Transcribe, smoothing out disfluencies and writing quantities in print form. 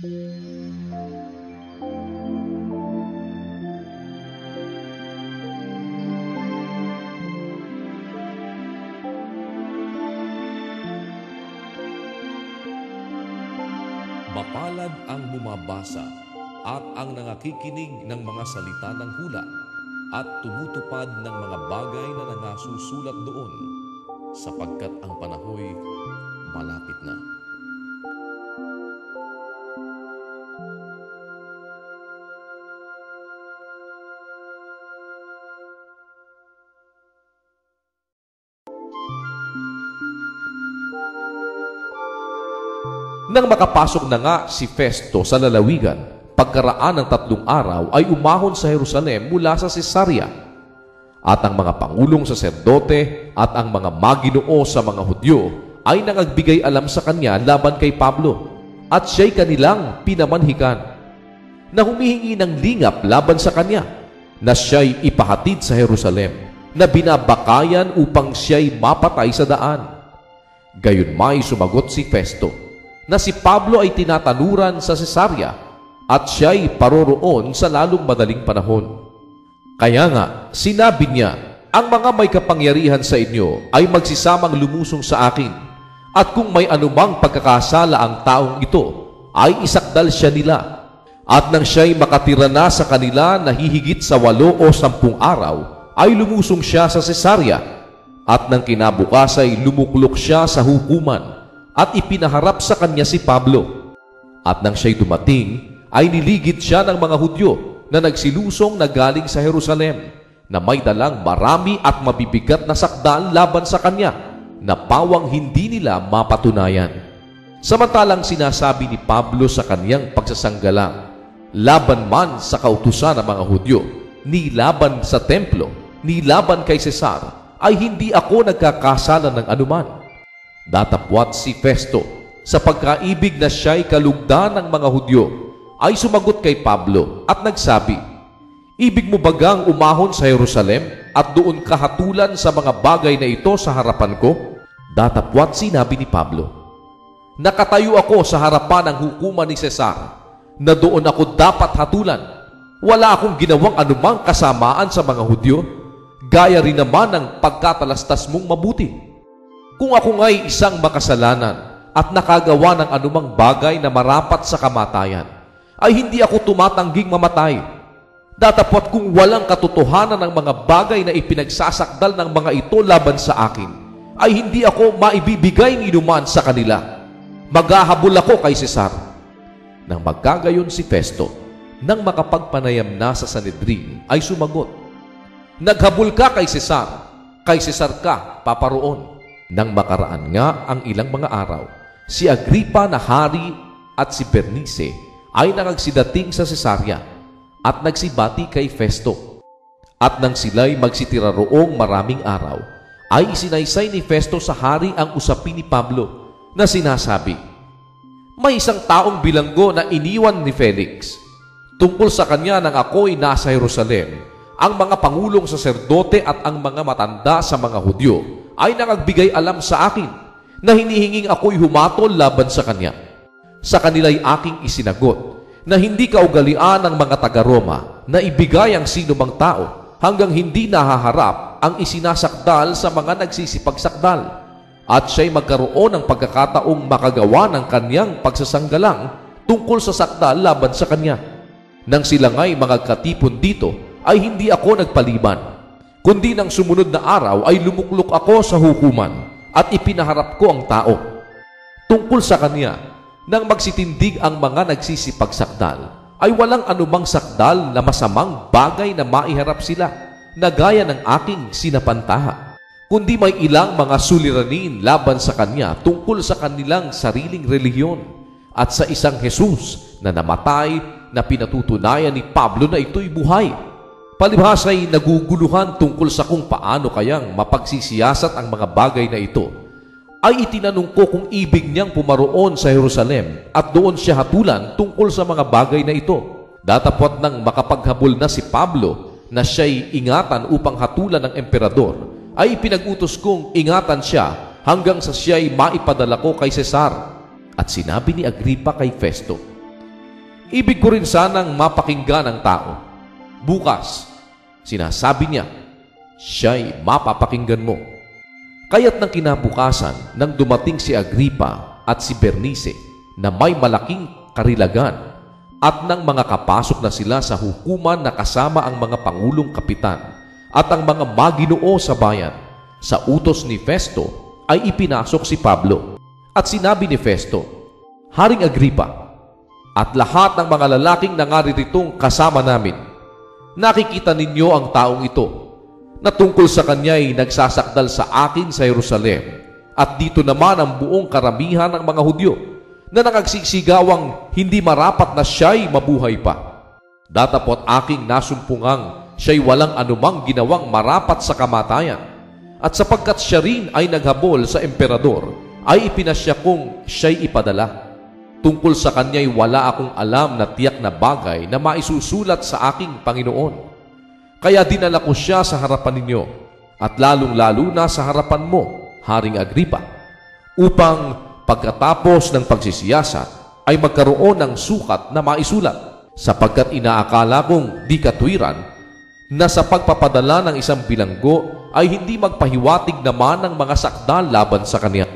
Mapalad ang bumabasa at ang nangakikinig ng mga salita ng hula at tumutupad ng mga bagay na nangasusulat doon, sapagkat ang panahoy malapit na. Nang makapasok na nga si Festo sa lalawigan, pagkaraan ng 3 araw ay umahon sa Jerusalem mula sa Cesarea. At ang mga pangulong saserdote at ang mga maginoo sa mga Hudyo ay nangagbigay alam sa kanya laban kay Pablo, at siya'y kanilang pinamanhikan na humihingi ng lingap laban sa kanya, na siya'y ipahatid sa Jerusalem, na binabakayan upang siya'y mapatay sa daan. Gayunmay sumagot si Festo na si Pablo ay tinatanuran sa Cesarea at siya'y paroroon sa lalong madaling panahon. Kaya nga, sinabi niya, ang mga may kapangyarihan sa inyo ay magsisamang lumusong sa akin, at kung may anumang pagkakasala ang taong ito, ay isakdal siya nila. At nang siya'y makatira na sa kanila na hihigit sa 8 o 10 araw, ay lumusong siya sa Cesarea, at nang kinabukas ay lumuklok siya sa hukuman, at ipinaharap sa kanya si Pablo. At nang siya'y dumating, ay niligid siya ng mga Hudyo na nagsilusong na galing sa Jerusalem, na may dalang marami at mabibigat na sakdal laban sa kanya, na pawang hindi nila mapatunayan. Samantalang sinasabi ni Pablo sa kanyang pagsasanggalang, laban man sa kautusan ng mga Hudyo, ni laban sa templo, ni laban kay Cesar, ay hindi ako nagkakasala ng anuman. Datapwat si Festo, sa pagkaibig na siya'y kalugdan ng mga Hudyo, ay sumagot kay Pablo at nagsabi, ibig mo bagang umahon sa Jerusalem at doon kahatulan sa mga bagay na ito sa harapan ko? Datapwat sinabi ni Pablo, nakatayo ako sa harapan ng hukuman ni Cesar, na doon ako dapat hatulan. Wala akong ginawang anumang kasamaan sa mga Hudyo, gaya rin naman ng pagkatalastas mong mabuti. Kung ako nga'y isang makasalanan at nakagawa ng anumang bagay na marapat sa kamatayan, ay hindi ako tumatangging mamatay. Datapwat kung walang katotohanan ng mga bagay na ipinagsasakdal ng mga ito laban sa akin, ay hindi ako maibibigay ng inuman sa kanila. Maghahabol ako kay Cesar. Nang magkagayon si Festo, nang makapagpanayam na sa Sanhedrin, ay sumagot, naghabol ka kay Cesar ka paparoon. Nang makaraan nga ang ilang mga araw, si Agripa na hari at si Bernice ay nangagsidating sa Cesarea at nagsibati kay Festo. At nang sila'y magsitira roong maraming araw, ay isinaysay ni Festo sa hari ang usapin ni Pablo na sinasabi, may isang taong bilanggo na iniwan ni Felix. Tungkol sa kanya nang ako'y nasa Jerusalem, ang mga pangulong saserdote at ang mga matanda sa mga Hudyo ay nangagbigay alam sa akin na hinihinging ako'y humatol laban sa kanya. Sa kanila'y aking isinagot na hindi kaugalian ng mga taga-Roma na ibigay ang sino mang tao hanggang hindi nahaharap ang isinasakdal sa mga nagsisipagsakdal, at siya'y magkaroon ng pagkakataong makagawa ng kanyang pagsasanggalang tungkol sa sakdal laban sa kanya. Nang sila nga'y mga katipon dito, ay hindi ako nagpaliban, kundi nang sumunod na araw ay lumuklok ako sa hukuman at ipinaharap ko ang tao. Tungkol sa kanya, nang magsitindig ang mga nagsisipagsakdal, ay walang anumang sakdal na masamang bagay na maiharap sila, na gaya ng aking sinapantaha, kundi may ilang mga suliranin laban sa kanya tungkol sa kanilang sariling relihiyon at sa isang Jesus na namatay na pinatutunayan ni Pablo na ito'y buhay. Palibhasa'y naguguluhan tungkol sa kung paano kayang mapagsisiyasat ang mga bagay na ito, ay itinanong ko kung ibig niyang pumaroon sa Jerusalem at doon siya hatulan tungkol sa mga bagay na ito. Datapwat nang makapaghabol na si Pablo na siya'y ingatan upang hatulan ng emperador, ay pinag-utos kong ingatan siya hanggang sa siya'y maipadala ko kay Cesar. At sinabi ni Agripa kay Festo, Ibig ko rin sanang mapakinggan ang tao. Bukas, sinasabi niya, siya'y mapapakinggan mo. Kaya't nang kinabukasan, nang dumating si Agripa at si Bernice na may malaking karilagan, at nang mga kapasok na sila sa hukuman na kasama ang mga pangulong kapitan at ang mga maginoo sa bayan, sa utos ni Festo ay ipinasok si Pablo. At sinabi ni Festo, Haring Agripa, at lahat ng mga lalaking nangarirитong kasama namin, nakikita ninyo ang taong ito, na tungkol sa kanya'y nagsasakdal sa akin sa Jerusalem, at dito naman ang buong karamihan ng mga Hudyo, na nangagsisigawang hindi marapat na siya'y mabuhay pa. Datapot aking nasumpungang siya'y walang anumang ginawang marapat sa kamatayan, at sapagkat siya rin ay naghabol sa emperador, ay ipinasya kong siya'y ipadala. Tungkol sa kanya'y wala akong alam na tiyak na bagay na maisusulat sa aking Panginoon. Kaya dinala ko siya sa harapan ninyo, at lalong-lalo na sa harapan mo, Haring Agripa, upang pagkatapos ng pagsisiyasat ay magkaroon ng sukat na maisulat, sapagkat inaakala kong di katwiran na sa pagpapadala ng isang bilanggo ay hindi magpahiwatig naman ng mga sakdal laban sa kanya.